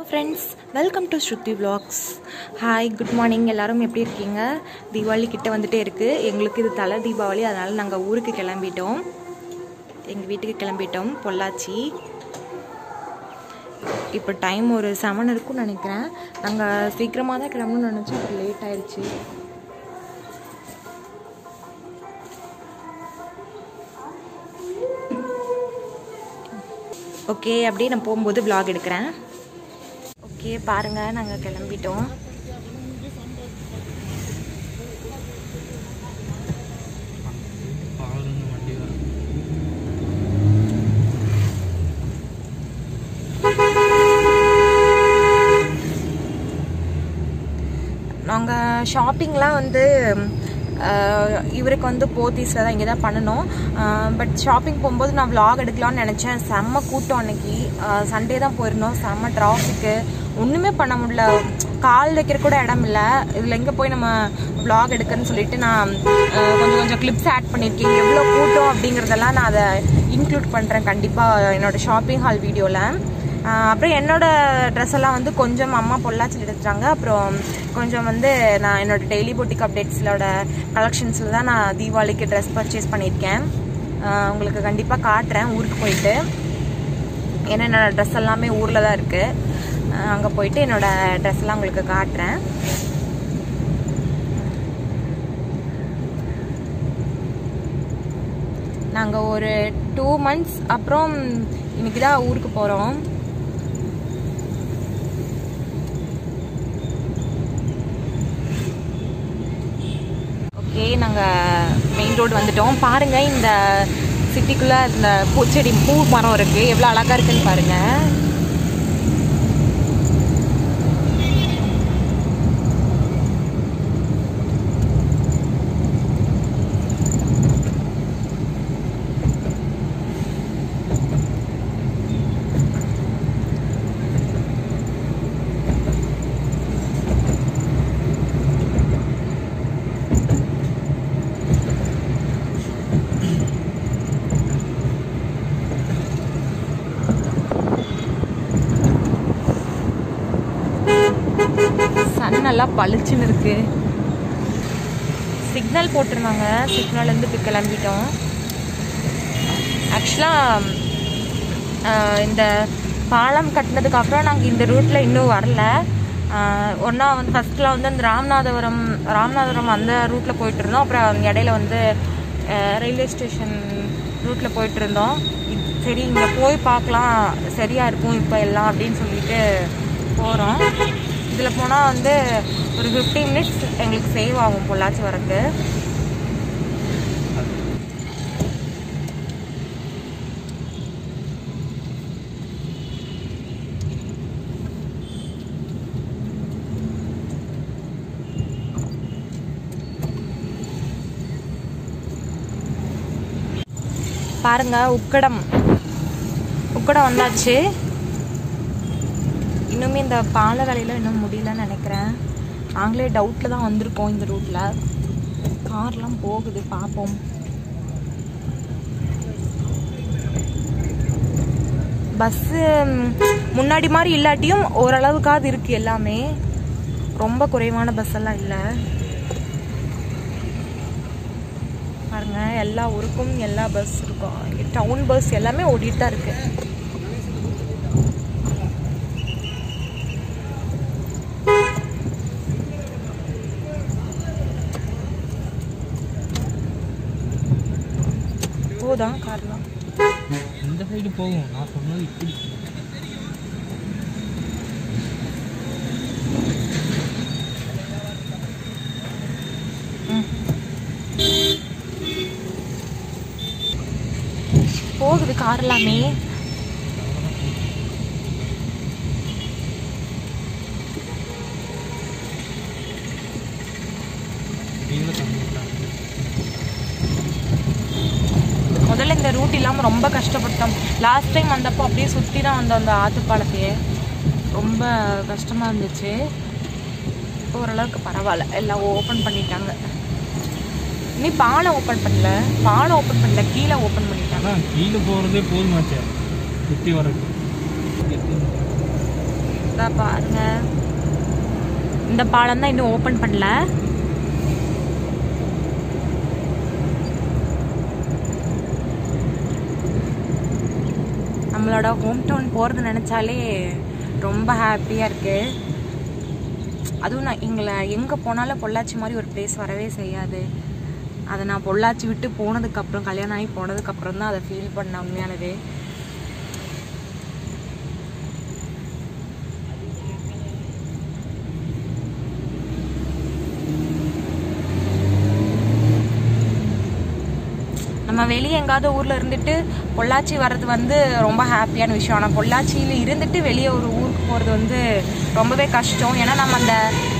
Friends, welcome to Shruti vlogs. Hi, good morning. எல்லாரும் எப்படி இருக்கீங்க? தீபாவளி கிட்ட வந்துட்டே இருக்குது. எங்களுக்கு இது தலை தீபாவளி, அதனால் நாங்கள் ஊருக்கு கிளம்பிட்டோம். எங்கள் வீட்டுக்கு கிளம்பிட்டோம், பொள்ளாச்சி. இப்போ டைம் ஒரு 7 இருக்கும்னு நினைக்கிறேன். நாங்கள் சீக்கிரமாக தான் கிளம்பணும்னு நினச்சோம், அப்புறம் லேட் ஆயிடுச்சு. ஓகே, அப்படியே நான் போகும்போது vlog எடுக்கிறேன். ஓகே, பாருங்கள், நாங்கள் கிளம்பிட்டோம். நாங்கள் ஷாப்பிங்லாம் வந்து இவருக்கு வந்து போத்தீஸில் தான் இங்கே தான் பண்ணணும். பட் ஷாப்பிங் போகும்போது நான் vlog எடுக்கலாம்னு நினச்சேன். செம்ம கூட்டம் அன்னைக்கு. சண்டே தான் போயிருந்தோம். செம்ம டிராஃபிக்கு, ஒன்றுமே பண்ண முடியல. கால் வைக்கிற கூட இடம் இல்லை. இதில் எங்கே போய் நம்ம vlog எடுக்கிறேன்னு சொல்லிட்டு நான் கொஞ்சம் கிளிப்ஸ் ஆட் பண்ணியிருக்கேன். எவ்வளோ கூட்டம் அப்படிங்கிறதெல்லாம் நான் அதை இன்க்ளூட் பண்ணுறேன் கண்டிப்பாக என்னோடய ஷாப்பிங் ஹால் வீடியோவில். அப்புறம் என்னோடய ட்ரெஸ் எல்லாம் வந்து கொஞ்சம் அம்மா பொள்ளாச்சியில் எடுத்துட்டாங்க. அப்புறம் கொஞ்சம் வந்து நான் என்னோடய டெய்லி பொட்டிக் அப்டேட்ஸோட கலெக்ஷன்ஸில் தான் நான் தீபாவளிக்கு ட்ரெஸ் பர்ச்சேஸ் பண்ணியிருக்கேன். உங்களுக்கு கண்டிப்பாக காட்டுறேன் ஊருக்கு போயிட்டு. ஏன்னா என்னோடய ட்ரெஸ் எல்லாமே ஊரில் தான் இருக்குது. அங்கே போயிட்டு என்னோடய ட்ரெஸ் எல்லாம் உங்களுக்கு காட்டுறேன். நாங்கள் ஒரு 2 months அப்புறம் இன்னைக்கு தான் ஊருக்கு போகிறோம். ஓகே, நாங்கள் மெயின் ரோடு வந்துட்டோம். பாருங்கள், இந்த சிட்டிக்குள்ளே இந்த பூச்செடி பூ மரம் இருக்குது. எவ்வளோ அழகாக இருக்குன்னு பாருங்கள். சன்னெல்லாம் பளிச்சுன்னு இருக்கு. சிக்னல் போட்டிருந்தாங்க, சிக்னல்லேருந்து இப்போ கிளம்பிட்டோம். ஆக்சுவலாக இந்த பாலம் கட்டினதுக்கு அப்புறம் நாங்கள் இந்த ரூட்டில் இன்னும் வரல. ஒன்றா வந்து ஃபஸ்ட்டில் வந்து அந்த ராமநாதபுரம் அந்த ரூட்டில் போயிட்டு இருந்தோம். அப்புறம் இடையில வந்து ரயில்வே ஸ்டேஷன் ரூட்டில் போயிட்டு இருந்தோம். சரி, இங்கே போய் பார்க்கலாம், சரியாக இருக்கும் இப்போ எல்லாம் அப்படின்னு சொல்லிட்டு போகிறோம். இதில் போனால் வந்து ஒரு 15 minutes எங்களுக்கு சேவ் ஆகும் பொள்ளாச்சி வரக்கு. பாருங்க, உக்கடம் வந்தாச்சு. இன்னுமே இந்த பால வேலையில் இன்னும் முடியலன்னு நினைக்கிறேன். நாங்களே டவுட்டில் தான் வந்திருக்கோம். இந்த ரூட்டில் கார்லாம் போகுது, பார்ப்போம். பஸ்ஸு முன்னாடி மாதிரி இல்லாட்டியும் ஓரளவுக்காவது இருக்குது. எல்லாமே ரொம்ப குறைவான பஸ் எல்லாம் இல்லை. பாருங்க, எல்லா ஊருக்கும் எல்லா பஸ் இருக்கும். இங்கே டவுன் பஸ் எல்லாமே ஓடிட்டு தான் இருக்கு. போதான் காரணம் இந்த சைடு போகும். நான் சொன்னது இப்படி போகுது கார் எல்லாமே. முதல்ல இந்த ரூட் இல்லாமல் ரொம்ப கஷ்டப்பட்டோம். லாஸ்ட் டைம் வந்தப்போ அப்படியே சுற்றி தான் வந்தோம் அந்த ஆற்றுப்பாலத்தையே. ரொம்ப கஷ்டமாக இருந்துச்சு. இப்போ ஓரளவுக்கு பரவாயில்ல, எல்லாம் ஓப்பன் பண்ணிட்டாங்க. நீ பாலம் ஓப்பன் பண்ணல, கீழே ஓப்பன் பண்ணிட்டாங்க. கீழே போகிறதே போதுமாச்சே சுற்றி வரக்கு. பாருங்க, இந்த பாலம் தான் இன்னும் ஓபன் பண்ணல. நம்மளோட ஹோம் டவுன் போறது நினைச்சாலே ரொம்ப ஹாப்பியா இருக்கு. அதுவும் நான் எங்க போனாலும் பொள்ளாச்சி மாதிரி ஒரு பிளேஸ் வரவே செய்யாது. அதை நான் பொள்ளாச்சி விட்டு போனதுக்கு அப்புறம், கல்யாணம் ஆகி போனதுக்கு அப்புறம் தான் அதை ஃபீல் பண்ண உண்மையானது. நம்ம வெளியே எங்காவது ஊர்ல இருந்துட்டு பொள்ளாச்சி வர்றது வந்து ரொம்ப ஹாப்பியான விஷயம். ஆனால் பொள்ளாச்சியில இருந்துட்டு வெளியே ஒரு ஊருக்கு போறது வந்து ரொம்பவே கஷ்டம். ஏன்னா நம்ம அந்த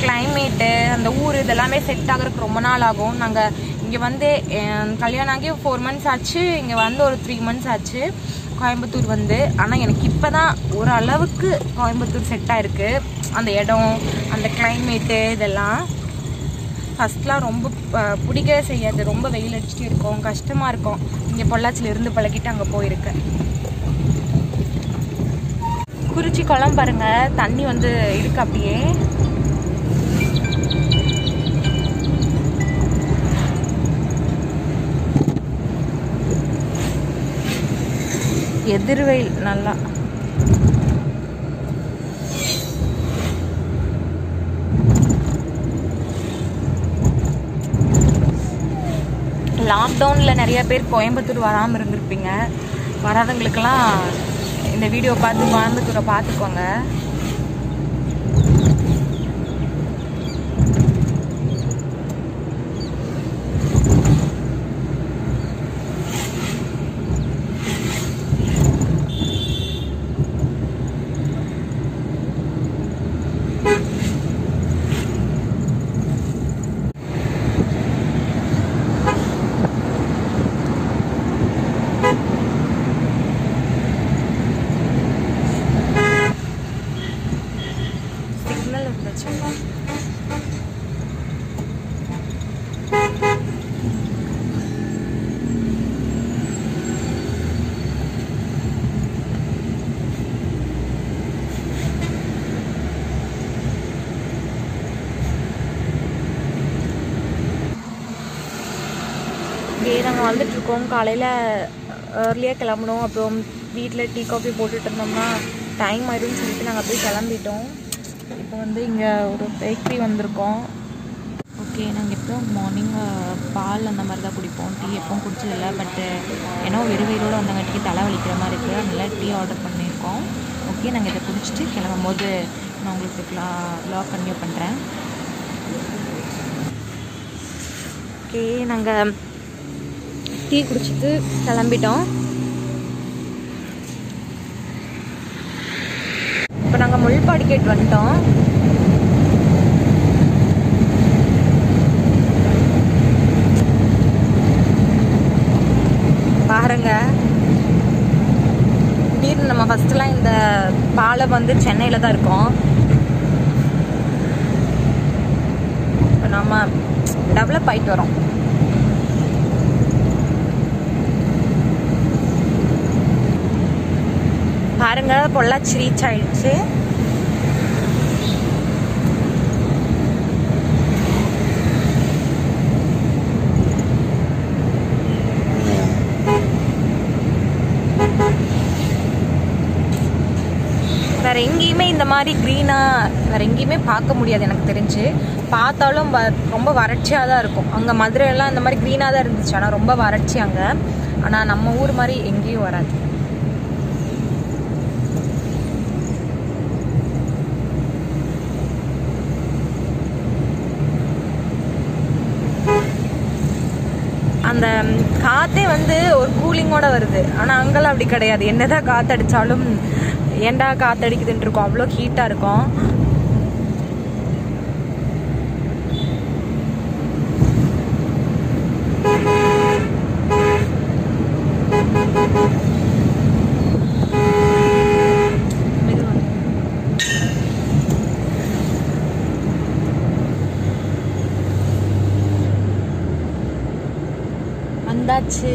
கிளைமேட்டு, அந்த ஊர் இதெல்லாமே செட் ஆகிறதுக்கு ரொம்ப நாள் ஆகும். நாங்கள் இங்கே வந்து கல்யாணம் ஆகி 4 months ஆச்சு, இங்கே வந்து ஒரு 3 months ஆச்சு கோயம்புத்தூர் வந்து. ஆனால் எனக்கு இப்போ தான் ஓரளவுக்கு கோயம்புத்தூர் செட் ஆயிருக்கு. அந்த இடம், அந்த கிளைமேட்டு இதெல்லாம். ஃபர்ஸ்ட்லாம் ரொம்ப பிடிக்கவே செய்யாது. ரொம்ப வெயில் அடிச்சுட்டு இருக்கும், கஷ்டமாக இருக்கும். இங்கே பொள்ளாச்சியில் இருந்து பழகிட்டு அங்கே போயிருக்கேன். குறிச்சி குளம் பாருங்க, தண்ணி வந்து இருக்கு அப்படியே. எதிர்வெயில் நல்லா. லாக்டவுனில் நிறைய பேர் கோயம்புத்தூர் வராமல் இருந்திருப்பீங்க. வராதவங்களுக்கெல்லாம் இந்த வீடியோ பார்த்து கோயம்புத்தூரை பார்த்துக்கோங்க. நாங்கள் வந்துட்டு இருக்கோம். காலையில் ஏர்லியாக கிளம்பணும். அப்புறம் வீட்டில் டீ காஃபி போட்டுட்டு இருந்தோம்னா டைம் ஆயிடும்னு சொல்லிட்டு நாங்கள் அப்படியே கிளம்பிட்டோம். இப்போ வந்து இங்கே ஒரு பேக்கரி வந்திருக்கோம். ஓகே, நாங்கள் எப்போவும் மார்னிங் பால் அந்த மாதிரி தான் குடிப்போம். டீ எப்பவும் குடிச்சதில்லை. பட்டு ஏன்னா வெறுவையிலோடு வந்தங்காட்டிக்கு தலை வலிக்கிற மாதிரி இருக்குது. அதனால டீ ஆர்டர் பண்ணியிருக்கோம். ஓகே, நாங்கள் இதை குடிச்சிட்டு கிளம்பும் போது நான் உங்களுக்கு வ்ளாக் கன்டினியூ பண்ணுறேன். ஓகே, நாங்கள் டீ குடிச்சிட்டு கிளம்பிட்டோம். இப்போ நாங்கள் முள்பாடி கேட் வந்துட்டோம். பாருங்க, திடீர்னு நம்ம ஃபர்ஸ்ட்லாம் இந்த பாலம் வந்து சென்னையில் தான் இருக்கோம். இப்போ நம்ம டெவலப் ஆகிட்டு வரோம். பாருங்க, பொள்ளாச்சி ரீச் ஆயிடுச்சு. வேற எங்கேயுமே இந்த மாதிரி க்ரீனா வேற எங்கேயுமே பார்க்க முடியாது எனக்கு தெரிஞ்சு. பார்த்தாலும் ரொம்ப வறட்சியாக தான் இருக்கும். அங்கே மதுரையெல்லாம் இந்த மாதிரி க்ரீனாக தான் இருந்துச்சு. ஆனால் ரொம்ப வறட்சி அங்கே. ஆனால் நம்ம ஊர் மாதிரி எங்கேயும் வராது. அந்த காற்றே வந்து ஒரு கூலிங்கோட வருது. ஆனால் அங்கெல்லாம் அப்படி கிடையாது. என்னதான் காற்றடிச்சாலும் ஏண்டா காற்றடிக்குதுன்னு இருக்கும். அவ்வளோ ஹீட்டாக இருக்கும். வந்தாச்சு.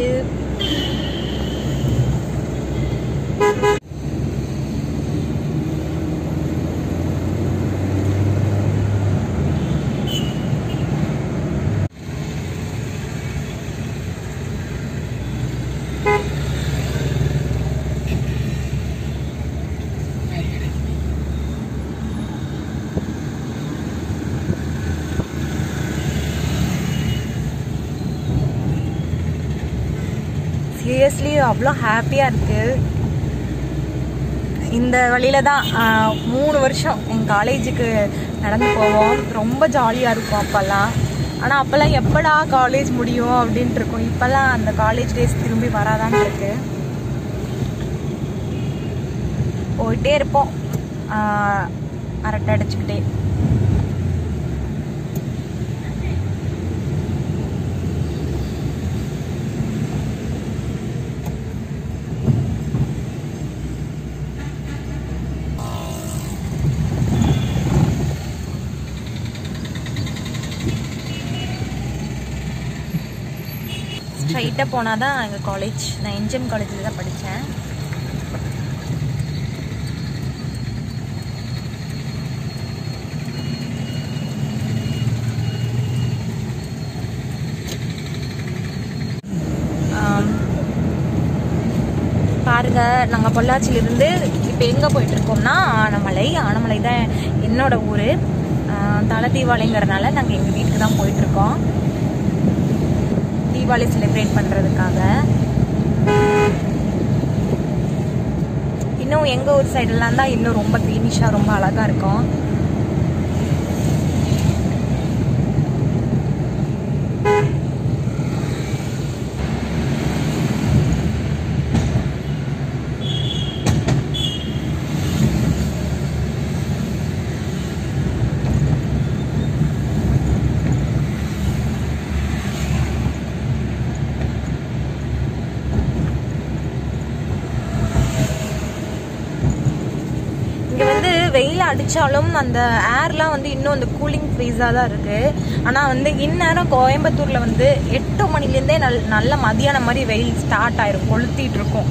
அவ்வளோ ஹாப்பியாக இருக்குது. இந்த வழியில் தான் 3 வருஷம் எங்கள் காலேஜுக்கு நடந்து போவோம். ரொம்ப ஜாலியாக இருக்கும் அப்போல்லாம். ஆனால் அப்போல்லாம் எப்படா காலேஜ் முடியும் அப்படின்ட்டு இருக்கும். இப்போல்லாம் அந்த காலேஜ் டேஸ் திரும்பி வராதான்னு இருக்கு. போயிட்டே இருப்போம் அரட்டை அடிச்சுக்கிட்டே. ஸ்ட்ரைட்டாக போனால் தான் எங்கள் காலேஜ். நான் என்ஜிஎம் காலேஜில் தான் படித்தேன். பாருங்கள், நாங்கள் பொள்ளாச்சியிலேருந்து இப்போ எங்கே போயிட்டுருக்கோம்னா ஆனமலை. ஆனமலை தான் என்னோட ஊர். தலை தீபாவளிங்கிறதுனால நாங்கள் எங்கள் வீட்டுக்கு தான் போயிட்டுருக்கோம், தீபாவளி செலிப்ரேட் பண்ணுறதுக்காக. இன்னும் எங்கள் ஊர் சைடெல்லாம் தான் இன்னும் ரொம்ப க்ரீனிஷாக ரொம்ப அழகாக இருக்கும். வெயில் அடித்தாலும் அந்த ஏர்லாம் வந்து இன்னும் அந்த கூலிங் ஃப்ரீஸாக தான் இருக்குது. ஆனால் வந்து இந்நேரம் கோயம்புத்தூரில் வந்து 8 மணிலேருந்தே நல்ல மதியானம் மாதிரி வெயில் ஸ்டார்ட் ஆயிரும், கொளுத்திட்டு இருக்கும்.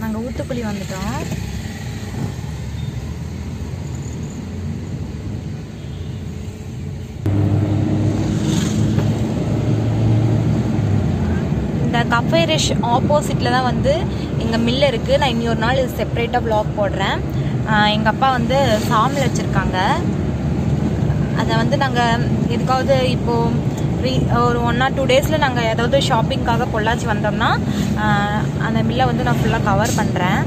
நாங்கள் ஊத்துக்குழி வந்துட்டோம். இந்த கஃபே ரஷ் ஆப்போசிட்டில் தான் வந்து எங்கள் மில்லு இருக்குது. நான் இன்னொரு நாள் இது செப்பரேட்டாக வ்ளாக் போடுறேன். எங்கள் அப்பா வந்து சாமில் வச்சுருக்காங்க. அதை வந்து நாங்கள் எதுக்காவது இப்போது ஒரு 1 or 2 டேஸில் நாங்கள் ஏதாவது ஷாப்பிங்காக பொள்ளாச்சி வந்தோம்னா அந்த மில்லை வந்து நான் ஃபுல்லாக கவர் பண்ணுறேன்.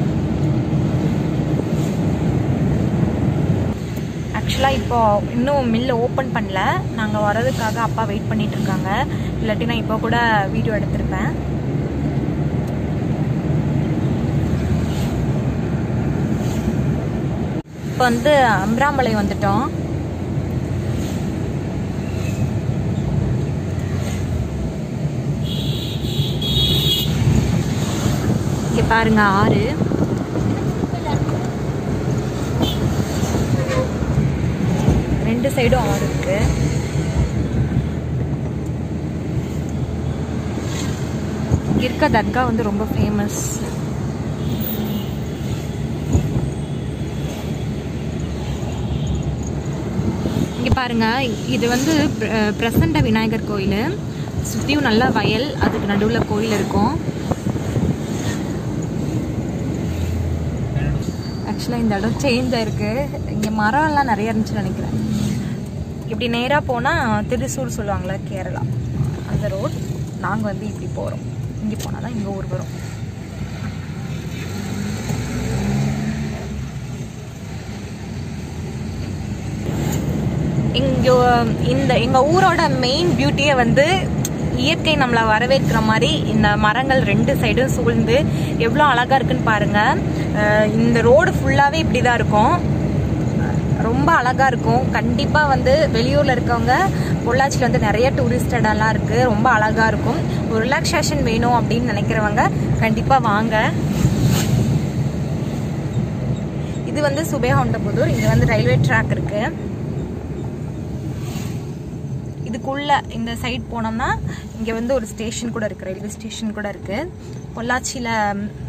ஆக்சுவலாக இப்போது இன்னும் மில்லு ஓப்பன் பண்ணல. நாங்கள் வர்றதுக்காக அப்பா வெயிட் பண்ணிகிட்ருக்காங்க. இல்லாட்டி நான் இப்போ கூட வீடியோ எடுத்திருப்பேன். இப்போ வந்து அம்ராமலை வந்துட்டோம். இங்கே பாருங்க ஆறு. ரெண்டு சைடும் ஆறு இருக்கு. இருக்க தர்கா வந்து ரொம்ப ஃபேமஸ். இங்கே பாருங்க, இது வந்து பிரசண்ட விநாயகர் கோயில். சுற்றியும் நல்லா வயல், அதுக்கு நடுவில் கோயில் இருக்கும். ஆக்சுவலாக இந்த இடம் சேஞ்ச் ஆயிருக்கு. இங்கே மரம்லாம் நிறைய இருந்துச்சுன்னு நினைக்கிறேன். இப்படி நேராக போனால் திருசூர் சொல்லுவாங்களே, கேரளா, அந்த ரோட். நாங்கள் வந்து இப்படி போகிறோம். இங்கே போனால் தான் எங்கள் ஊர் வரும். எங்கள் ஊரோட மெயின் பியூட்டியை வந்து இயற்கை நம்மளை வரவேற்கிற மாதிரி இந்த மரங்கள் 2 சைடும் சூழ்ந்து எவ்வளோ அழகாக இருக்குன்னு பாருங்கள். இந்த ரோடு ஃபுல்லாகவே இப்படி தான் இருக்கும். ரொம்ப அழகாக இருக்கும். கண்டிப்பாக வந்து வெளியூரில் இருக்கவங்க பொள்ளாச்சியில் வந்து நிறைய டூரிஸ்ட் இடம்லாம் இருக்குது. ரொம்ப அழகாக இருக்கும். ஒரு ரிலாக்ஸேஷன் வேணும் அப்படின்னு நினைக்கிறவங்க கண்டிப்பாக வாங்க. இது வந்து சுபேஹவுண்டபுதூர். இங்கே வந்து ரயில்வே ட்ராக் இருக்குது. இதுக்குள்ளே இந்த சைட் போனோம்னா இங்கே வந்து ஒரு ஸ்டேஷன் கூட இருக்குது, ரயில்வே ஸ்டேஷன் கூட இருக்குது. பொள்ளாச்சியில்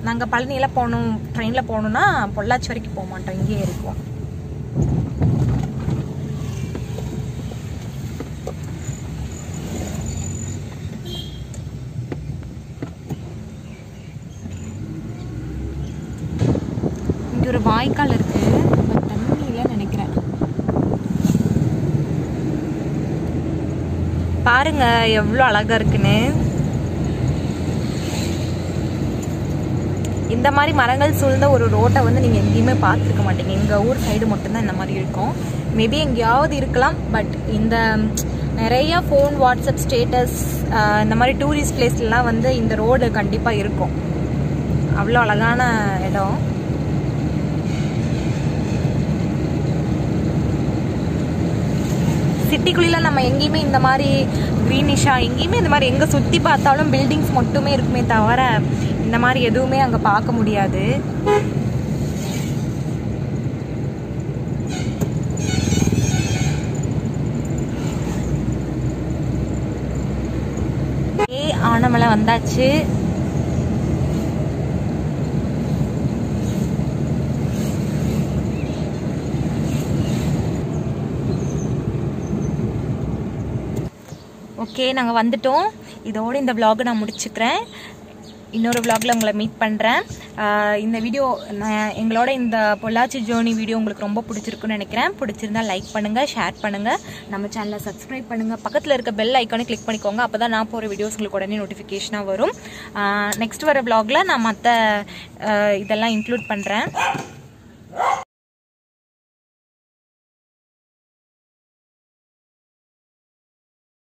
நாங்கள் பழனியெல்லாம் போகணும், ட்ரெயினில் போகணுன்னா பொள்ளாச்சி வரைக்கும் போக மாட்டோம், இங்கேயே இருக்கோம். இங்கே ஒரு வாய்க்கால் இருக்குது. தண்ணி பாருங்க எவ்வளோ அழகா இருக்குன்னு. இந்த மாதிரி மரங்கள் சூழ்ந்த ஒரு ரோட்டை வந்து நீங்கள் எங்கேயுமே பார்த்துருக்க மாட்டீங்க. எங்கள் ஊர் சைடு மட்டும்தான் இந்த மாதிரி இருக்கும். மேபி எங்கேயாவது இருக்கலாம். பட் இந்த நிறைய ஃபோன், வாட்ஸ்அப் ஸ்டேட்டஸ், இந்த மாதிரி டூரிஸ்ட் பிளேஸ்லாம் வந்து இந்த ரோடு கண்டிப்பாக இருக்கும். அவ்வளோ அழகான இடம். சிட்டிக்குள்ள நம்ம எங்கேயுமே இந்த மாதிரி க்ரீனிஷாக எங்கேயுமே இந்த மாதிரி எங்கே சுற்றி பார்த்தாலும் பில்டிங்ஸ் மட்டுமே இருக்குமே தவிர இந்த மாதிரி எதுவுமே அங்கே பார்க்க முடியாது. ஆனமலை வந்தாச்சு. ஓகே, நாங்கள் வந்துட்டோம். இதோடு இந்த vlog நான் முடிச்சுக்கிறேன். இன்னொரு vlogல உங்களை மீட் பண்ணுறேன். இந்த வீடியோ எங்களோட இந்த பொள்ளாச்சி ஜேர்னி வீடியோ உங்களுக்கு ரொம்ப பிடிச்சிருக்குன்னு நினைக்கிறேன். பிடிச்சிருந்தா லைக் பண்ணுங்கள், ஷேர் பண்ணுங்கள், நம்ம சேனலை சப்ஸ்கிரைப் பண்ணுங்கள், பக்கத்தில் இருக்க பெல் ஐக்கானை கிளிக் பண்ணிக்கோங்க. அப்போ தான் நான் போகிற வீடியோஸ் உங்களுக்கு உடனே நோட்டிஃபிகேஷனாக வரும். நெக்ஸ்ட் வர vlogல நான் மற்ற இதெல்லாம் இன்க்ளூட் பண்ணுறேன்.